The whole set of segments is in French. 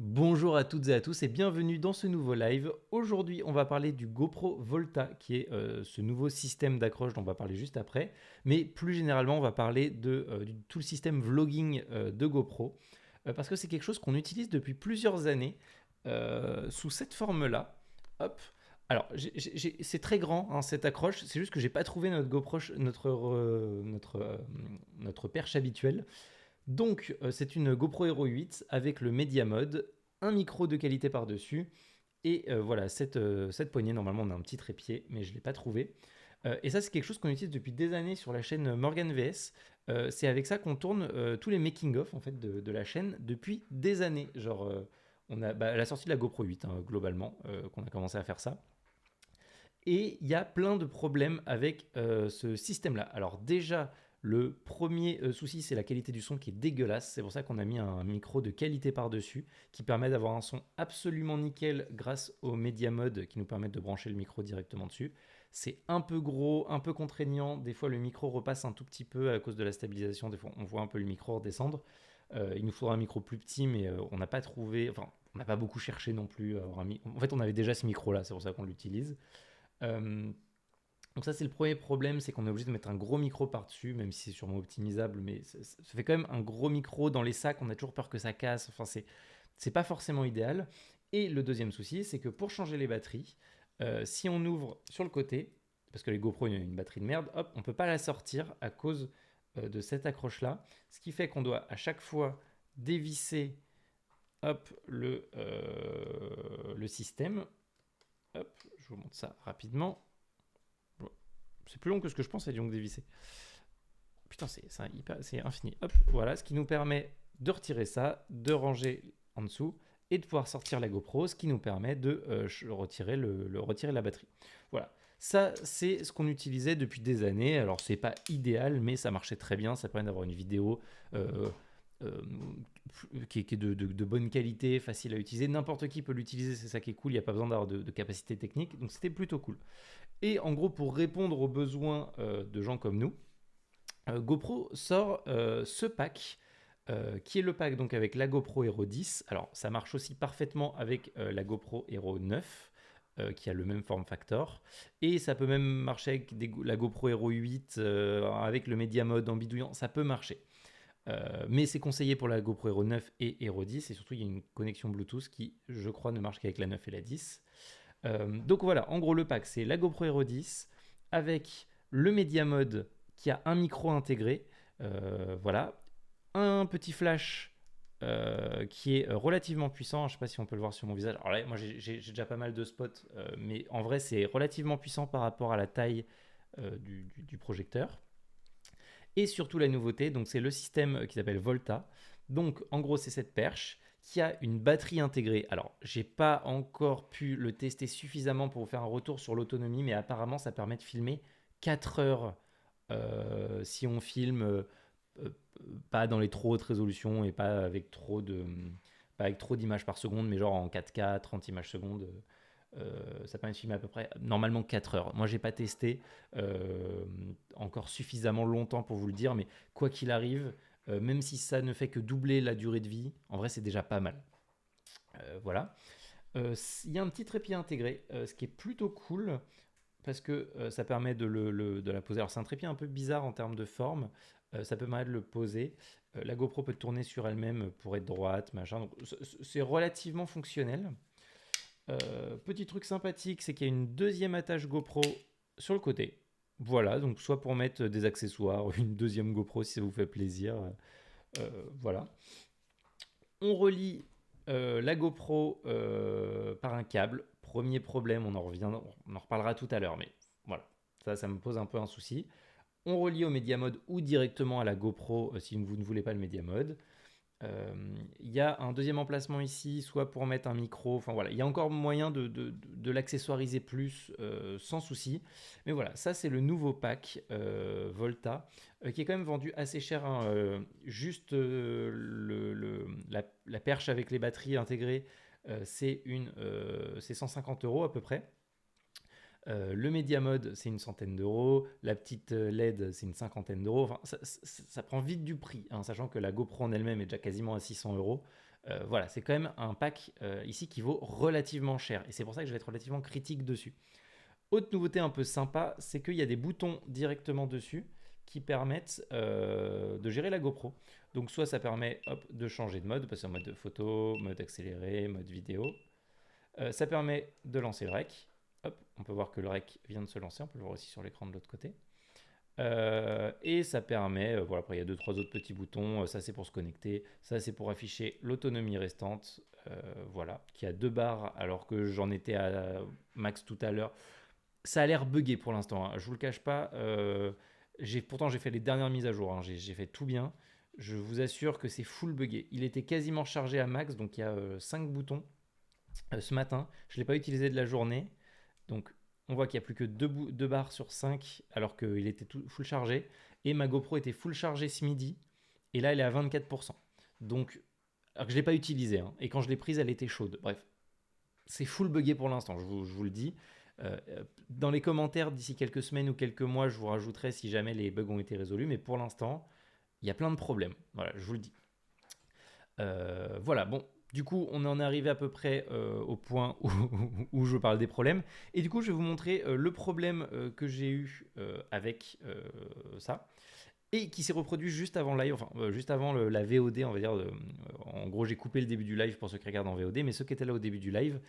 Bonjour à toutes et à tous et bienvenue dans ce nouveau live. Aujourd'hui, on va parler du GoPro Volta, qui est ce nouveau système d'accroche dont on va parler juste après. Mais plus généralement, on va parler de tout le système vlogging de GoPro, parce que c'est quelque chose qu'on utilise depuis plusieurs années sous cette forme-là. Hop. Alors, c'est très grand hein, cette accroche. C'est juste que j'ai pas trouvé notre GoPro, notre perche habituelle. Donc, c'est une GoPro Hero 8 avec le Media Mode, un micro de qualité par-dessus, et voilà, cette poignée. Normalement, on a un petit trépied, mais je ne l'ai pas trouvé. Et ça, c'est quelque chose qu'on utilise depuis des années sur la chaîne Morgan VS. C'est avec ça qu'on tourne tous les making-of en fait, de la chaîne depuis des années. Genre, on a la sortie de la GoPro 8, hein, globalement, qu'on a commencé à faire ça. Et il y a plein de problèmes avec ce système-là. Alors déjà, le premier souci, c'est la qualité du son qui est dégueulasse. C'est pour ça qu'on a mis un micro de qualité par-dessus qui permet d'avoir un son absolument nickel grâce au Media Mode qui nous permet de brancher le micro directement dessus. C'est un peu gros, un peu contraignant. Des fois, le micro repasse un tout petit peu à cause de la stabilisation. Des fois, on voit un peu le micro redescendre. Il nous faudra un micro plus petit, mais on n'a pas trouvé... Enfin, on n'a pas beaucoup cherché non plus. En fait, on avait déjà ce micro-là, c'est pour ça qu'on l'utilise. Euh, donc ça c'est le premier problème, c'est qu'on est obligé de mettre un gros micro par-dessus, même si c'est sûrement optimisable, mais ça fait quand même un gros micro dans les sacs, on a toujours peur que ça casse, enfin c'est pas forcément idéal. Et le deuxième souci, c'est que pour changer les batteries, si on ouvre sur le côté, parce que les GoPro il y a une batterie de merde, hop, on peut pas la sortir à cause de cette accroche-là, ce qui fait qu'on doit à chaque fois dévisser hop, le système. Hop, je vous montre ça rapidement. C'est plus long que ce que je pensais, donc dévisser. Putain, c'est infini. Hop, voilà, ce qui nous permet de retirer ça, de ranger en dessous et de pouvoir sortir la GoPro, ce qui nous permet de retirer la batterie. Voilà. Ça, c'est ce qu'on utilisait depuis des années. Alors, c'est pas idéal, mais ça marchait très bien. Ça permet d'avoir une vidéo euh, euh, qui est de bonne qualité, facile à utiliser. N'importe qui peut l'utiliser, c'est ça qui est cool. Il n'y a pas besoin d'avoir de capacité technique. Donc, c'était plutôt cool. Et en gros, pour répondre aux besoins de gens comme nous, GoPro sort ce pack qui est le pack donc avec la GoPro Hero 10. Alors ça marche aussi parfaitement avec la GoPro Hero 9 qui a le même form factor. Et ça peut même marcher avec la GoPro Hero 8 avec le Media Mode en bidouillant, ça peut marcher. Mais c'est conseillé pour la GoPro Hero 9 et Hero 10 et surtout il y a une connexion Bluetooth qui je crois ne marche qu'avec la 9 et la 10. Donc voilà, en gros le pack c'est la GoPro Hero 10 avec le Media Mode qui a un micro intégré, voilà, un petit flash qui est relativement puissant. Je ne sais pas si on peut le voir sur mon visage. Alors là, moi j'ai déjà pas mal de spots, mais en vrai c'est relativement puissant par rapport à la taille du projecteur. Et surtout la nouveauté, donc c'est le système qui s'appelle Volta. Donc en gros c'est cette perche qui a une batterie intégrée. Alors j'ai pas encore pu le tester suffisamment pour vous faire un retour sur l'autonomie, mais apparemment ça permet de filmer 4 heures si on filme euh, pas dans les trop hautes résolutions et pas avec trop d'images par seconde, mais genre en 4K, 30 images secondes. Ça permet de filmer à peu près normalement 4 heures. Moi, j'ai pas testé encore suffisamment longtemps pour vous le dire, mais quoi qu'il arrive, même si ça ne fait que doubler la durée de vie, en vrai, c'est déjà pas mal. Voilà. Il y a un petit trépied intégré, ce qui est plutôt cool parce que ça permet de la poser. Alors, c'est un trépied un peu bizarre en termes de forme. Ça peut permettre de le poser. La GoPro peut tourner sur elle-même pour être droite, machin. Donc, c'est relativement fonctionnel. Petit truc sympathique, c'est qu'il y a une deuxième attache GoPro sur le côté. Voilà, donc soit pour mettre des accessoires, une deuxième GoPro si ça vous fait plaisir. Voilà. On relie la GoPro par un câble. Premier problème, on en reparlera tout à l'heure, mais voilà, ça me pose un peu un souci. On relie au Media Mode ou directement à la GoPro si vous ne voulez pas le Media Mode. Il y a un deuxième emplacement ici, soit pour mettre un micro. Enfin voilà, il y a encore moyen de l'accessoiriser plus sans souci. Mais voilà, ça c'est le nouveau pack Volta qui est quand même vendu assez cher, hein, juste la perche avec les batteries intégrées, c'est 150 euros à peu près. Le Media Mode, c'est une centaine d'euros. La petite LED, c'est une cinquantaine d'euros. Enfin, ça prend vite du prix, hein, sachant que la GoPro en elle-même est déjà quasiment à 600 euros. Voilà, c'est quand même un pack ici qui vaut relativement cher. Et c'est pour ça que je vais être relativement critique dessus. Autre nouveauté un peu sympa, c'est qu'il y a des boutons directement dessus qui permettent de gérer la GoPro. Donc soit ça permet de changer de mode, passer en mode photo, mode accéléré, mode vidéo. Ça permet de lancer le rec. Hop, on peut voir que le rec vient de se lancer, on peut le voir aussi sur l'écran de l'autre côté. Et ça permet, voilà, après il y a 2-3 autres petits boutons, ça c'est pour se connecter, ça c'est pour afficher l'autonomie restante, voilà, qui a 2 barres alors que j'en étais à max tout à l'heure. Ça a l'air buggé pour l'instant, hein. Je vous le cache pas. Pourtant, j'ai fait les dernières mises à jour, hein. J'ai fait tout bien. Je vous assure que c'est full buggé. Il était quasiment chargé à max, donc il y a 5 boutons ce matin. Je ne l'ai pas utilisé de la journée. Donc, on voit qu'il n'y a plus que 2 barres sur 5, alors qu'il était tout full chargé. Et ma GoPro était full chargée ce midi. Et là, elle est à 24%. Donc, alors que je ne l'ai pas utilisée, hein. Et quand je l'ai prise, elle était chaude. Bref, c'est full buggé pour l'instant, je vous le dis. Dans les commentaires d'ici quelques semaines ou quelques mois, je vous rajouterai si jamais les bugs ont été résolus. Mais pour l'instant, il y a plein de problèmes. Voilà, je vous le dis. Voilà, bon, du coup, on en est arrivé à peu près au point où je parle des problèmes. Et du coup, je vais vous montrer le problème que j'ai eu avec ça. Et qui s'est reproduit juste avant le live, enfin juste avant la VOD, on va dire. En gros, j'ai coupé le début du live pour ceux qui regardent en VOD, mais ceux qui étaient là au début du live,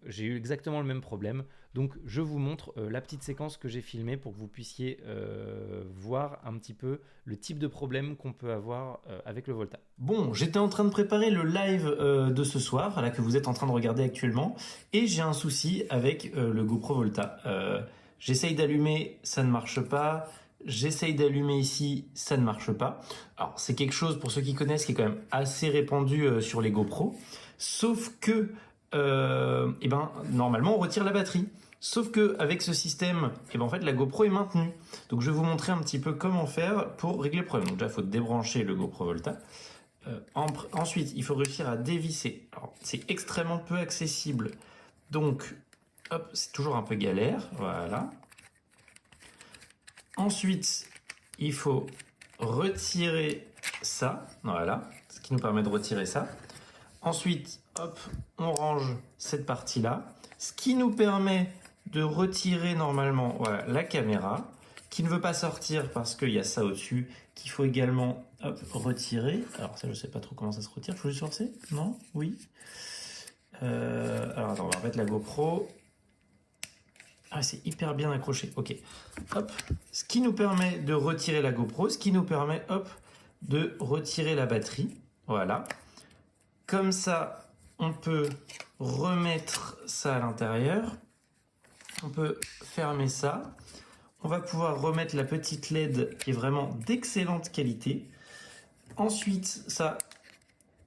j'ai eu exactement le même problème. Donc je vous montre la petite séquence que j'ai filmée pour que vous puissiez voir un petit peu le type de problème qu'on peut avoir avec le Volta. Bon, j'étais en train de préparer le live de ce soir, là que vous êtes en train de regarder actuellement, et j'ai un souci avec le GoPro Volta. J'essaye d'allumer, ça ne marche pas. J'essaye d'allumer ici, ça ne marche pas. Alors c'est quelque chose, pour ceux qui connaissent, qui est quand même assez répandu sur les GoPro. Sauf que, normalement on retire la batterie. Sauf que avec ce système, en fait la GoPro est maintenue. Donc je vais vous montrer un petit peu comment faire pour régler le problème. Donc déjà il faut débrancher le GoPro Volta. Ensuite, il faut réussir à dévisser. Alors, c'est extrêmement peu accessible. Donc, hop, c'est toujours un peu galère. Voilà. Ensuite, il faut retirer ça. Voilà. Ce qui nous permet de retirer ça. Ensuite, hop, on range cette partie-là. Ce qui nous permet de retirer normalement, voilà, la caméra, qui ne veut pas sortir parce qu'il y a ça au-dessus, qu'il faut également retirer. Alors ça, je sais pas trop comment ça se retire. Faut juste forcer? Non? Oui. Alors attends, on va remettre la GoPro. Ah, c'est hyper bien accroché. Ok. Hop. Ce qui nous permet de retirer la GoPro, ce qui nous permet, hop, de retirer la batterie. Voilà. Comme ça, on peut remettre ça à l'intérieur. On peut fermer ça. On va pouvoir remettre la petite LED qui est vraiment d'excellente qualité. Ensuite, ça,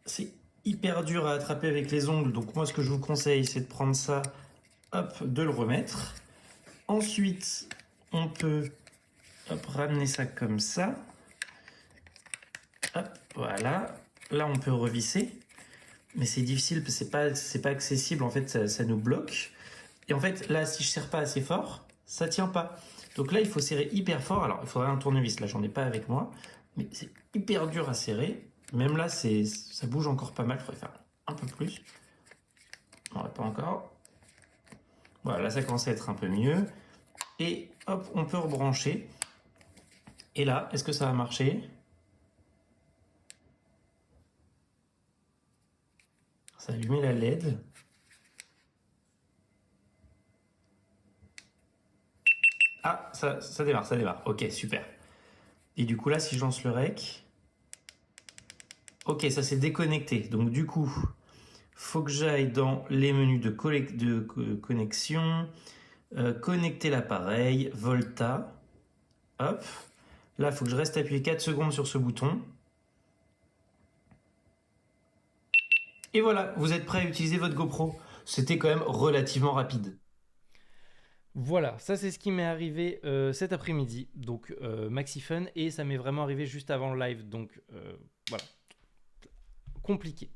c'est hyper dur à attraper avec les ongles. Donc moi, ce que je vous conseille, c'est de prendre ça, hop, de le remettre. Ensuite, on peut ramener ça comme ça. Hop, voilà. Là, on peut revisser. Mais c'est difficile, c'est pas accessible. En fait, ça nous bloque. Et en fait, là, si je serre pas assez fort, ça tient pas. Donc là, il faut serrer hyper fort. Alors, il faudrait un tournevis. Là, j'en ai pas avec moi. Mais c'est hyper dur à serrer. Même là, ça bouge encore pas mal. Il faudrait faire un peu plus. Non, pas encore. Voilà, là, ça commence à être un peu mieux. Et hop, on peut rebrancher. Et là, est-ce que ça va marcher? Ça a allumé la LED. Ah, ça démarre, ça démarre. Ok, super. Et du coup, là, si je lance le rec... Ok, ça s'est déconnecté. Donc du coup, faut que j'aille dans les menus de connexion, connecter l'appareil, Volta. Hop. Là, il faut que je reste appuyé 4 secondes sur ce bouton. Et voilà, vous êtes prêt à utiliser votre GoPro. C'était quand même relativement rapide. Voilà, ça c'est ce qui m'est arrivé cet après-midi, donc maxi fun, et ça m'est vraiment arrivé juste avant le live, donc voilà, compliqué.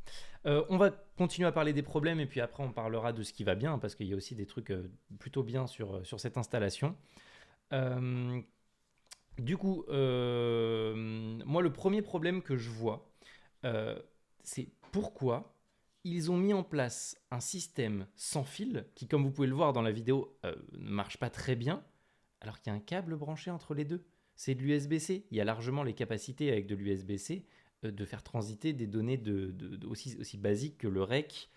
On va continuer à parler des problèmes et puis après on parlera de ce qui va bien parce qu'il y a aussi des trucs plutôt bien sur cette installation. Du coup, moi le premier problème que je vois, c'est pourquoi ils ont mis en place un système sans fil qui, comme vous pouvez le voir dans la vidéo, ne marche pas très bien, alors qu'il y a un câble branché entre les deux. C'est de l'USB-C. Il y a largement les capacités avec de l'USB-C de faire transiter des données aussi basiques que le REC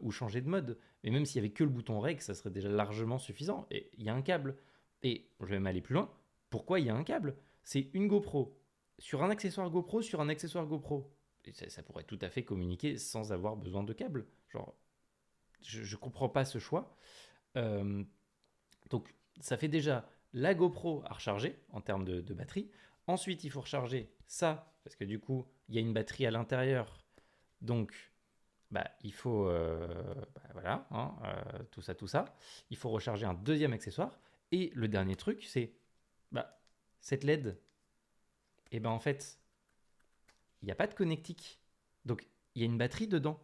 ou changer de mode. Mais même s'il n'y avait que le bouton REC, ça serait déjà largement suffisant. Et il y a un câble. Et je vais même aller plus loin. Pourquoi il y a un câble? C'est une GoPro sur un accessoire GoPro sur un accessoire GoPro. Et ça pourrait tout à fait communiquer sans avoir besoin de câble. Genre, je ne comprends pas ce choix. Euh, donc, ça fait déjà la GoPro à recharger en termes de batterie. Ensuite, il faut recharger ça, parce que du coup, il y a une batterie à l'intérieur. Donc, il faut... voilà, hein, tout ça. Il faut recharger un deuxième accessoire. Et le dernier truc, c'est cette LED. Et en fait, il n'y a pas de connectique. Donc, il y a une batterie dedans.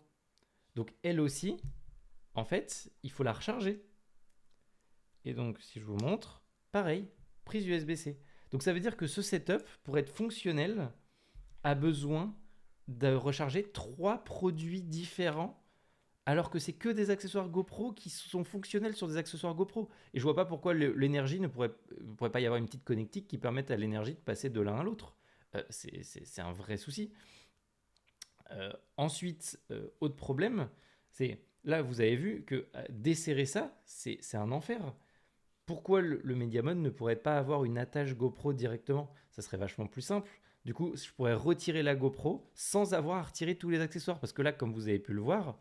Donc, elle aussi, en fait, il faut la recharger. Et donc, si je vous montre, pareil, prise USB-C. Donc, ça veut dire que ce setup, pour être fonctionnel, a besoin de recharger 3 produits différents, alors que c'est que des accessoires GoPro qui sont fonctionnels sur des accessoires GoPro. Et je vois pas pourquoi l'énergie ne pourrait pas y avoir une petite connectique qui permette à l'énergie de passer de l'un à l'autre. C'est un vrai souci. Ensuite, autre problème, c'est là vous avez vu que desserrer ça, c'est un enfer. Pourquoi le Media Mode ne pourrait pas avoir une attache GoPro directement? Ça serait vachement plus simple. Du coup, je pourrais retirer la GoPro sans avoir à retirer tous les accessoires. Parce que là, comme vous avez pu le voir,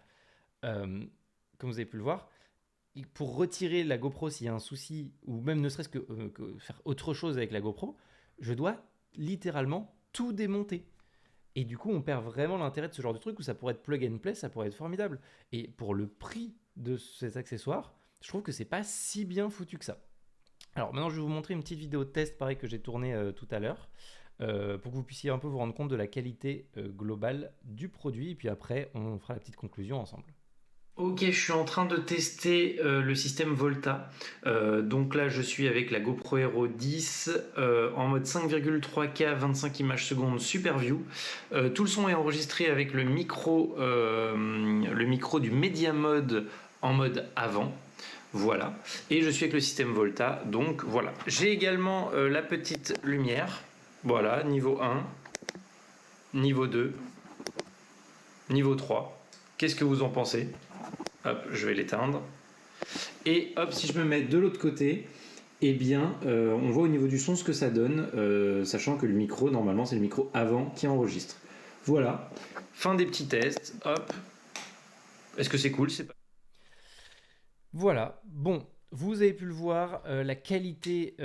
pour retirer la GoPro s'il y a un souci, ou même ne serait-ce que faire autre chose avec la GoPro, je dois littéralement tout démonter. Et du coup, on perd vraiment l'intérêt de ce genre de truc où ça pourrait être plug and play, ça pourrait être formidable. Et pour le prix de ces accessoires, je trouve que c'est pas si bien foutu que ça. Alors maintenant, je vais vous montrer une petite vidéo de test, pareil, que j'ai tournée tout à l'heure, pour que vous puissiez un peu vous rendre compte de la qualité globale du produit. Et puis après, on fera la petite conclusion ensemble. Ok, je suis en train de tester le système Volta. Donc là, je suis avec la GoPro Hero 10 en mode 5,3K, 25 images secondes, Super View. Tout le son est enregistré avec le micro du Media Mode en mode avant. Voilà. Et je suis avec le système Volta. Donc voilà. J'ai également la petite lumière. Voilà, niveau 1, niveau 2, niveau 3. Qu'est-ce que vous en pensez ? Hop, je vais l'éteindre. Et hop, si je me mets de l'autre côté, eh bien, on voit au niveau du son ce que ça donne, sachant que le micro, normalement, c'est le micro avant qui enregistre. Voilà. Fin des petits tests. Hop. Est-ce que c'est cool? C'est pas... Voilà. Bon, vous avez pu le voir, la qualité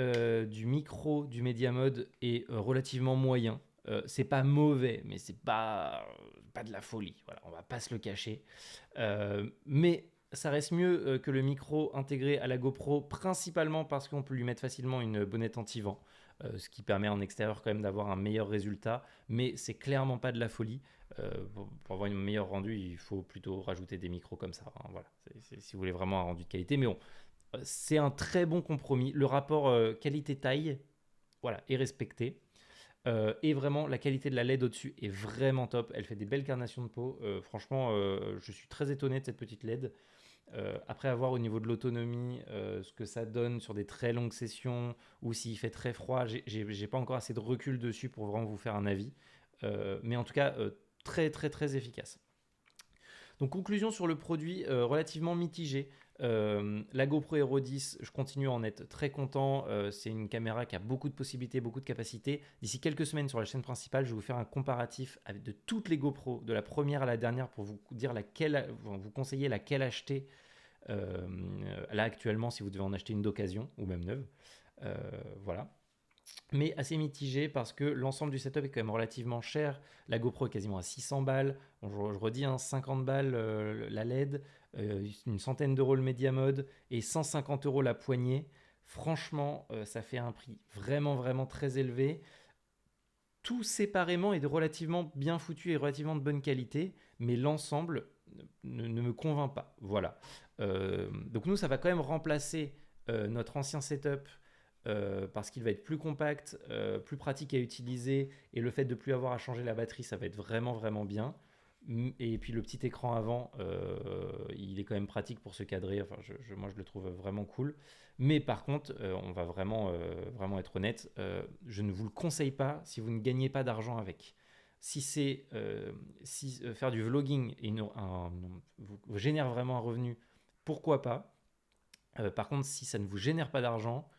du micro du Media Mode est relativement moyen. C'est pas mauvais, mais c'est pas de la folie. Voilà, on va pas se le cacher. Mais ça reste mieux que le micro intégré à la GoPro, principalement parce qu'on peut lui mettre facilement une bonnette anti-vent, ce qui permet en extérieur quand même d'avoir un meilleur résultat. Mais c'est clairement pas de la folie. Pour avoir un meilleur rendu, il faut plutôt rajouter des micros comme ça. Hein, voilà, si vous voulez vraiment un rendu de qualité. Mais bon, c'est un très bon compromis. Le rapport qualité-taille, voilà, est respecté. Et vraiment, la qualité de la LED au-dessus est vraiment top. Elle fait des belles carnations de peau. Franchement, je suis très étonné de cette petite LED. Après avoir au niveau de l'autonomie, ce que ça donne sur des très longues sessions ou s'il fait très froid, j'ai pas encore assez de recul dessus pour vraiment vous faire un avis. Mais en tout cas, très très très efficace. Donc conclusion sur le produit, relativement mitigé. La GoPro Hero 10, je continue à en être très content. C'est une caméra qui a beaucoup de possibilités, beaucoup de capacités. D'ici quelques semaines sur la chaîne principale, je vais vous faire un comparatif de toutes les GoPro, de la première à la dernière, pour vous dire vous conseiller laquelle acheter là actuellement si vous devez en acheter une d'occasion ou même neuve. Voilà. Mais assez mitigé parce que l'ensemble du setup est quand même relativement cher. La GoPro est quasiment à 600 balles. Bon, je redis, 50 balles la LED, une centaine d'euros le Media Mode et 150 euros la poignée. Franchement, ça fait un prix vraiment, vraiment très élevé. Tout séparément est relativement bien foutu et relativement de bonne qualité, mais l'ensemble ne me convainc pas. Voilà. Donc nous, ça va quand même remplacer notre ancien setup parce qu'il va être plus compact, plus pratique à utiliser, et le fait de ne plus avoir à changer la batterie, ça va être vraiment, vraiment bien. Et puis le petit écran avant, il est quand même pratique pour se cadrer. Enfin, moi, je le trouve vraiment cool. Mais par contre, on va vraiment être honnête, je ne vous le conseille pas si vous ne gagnez pas d'argent avec. Si c'est faire du vlogging et vous génère vraiment un revenu, pourquoi pas. Par contre, si ça ne vous génère pas d'argent,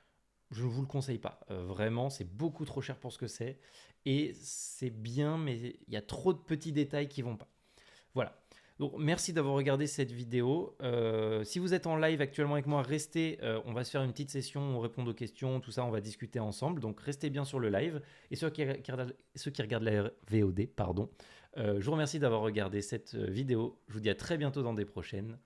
je ne vous le conseille pas. Vraiment, c'est beaucoup trop cher pour ce que c'est. Et c'est bien, mais il y a trop de petits détails qui vont pas. Voilà. Donc, merci d'avoir regardé cette vidéo. Si vous êtes en live actuellement avec moi, restez. On va se faire une petite session, on répond aux questions, tout ça, on va discuter ensemble. Donc, restez bien sur le live. Et ceux qui regardent la VOD, pardon, je vous remercie d'avoir regardé cette vidéo. Je vous dis à très bientôt dans des prochaines.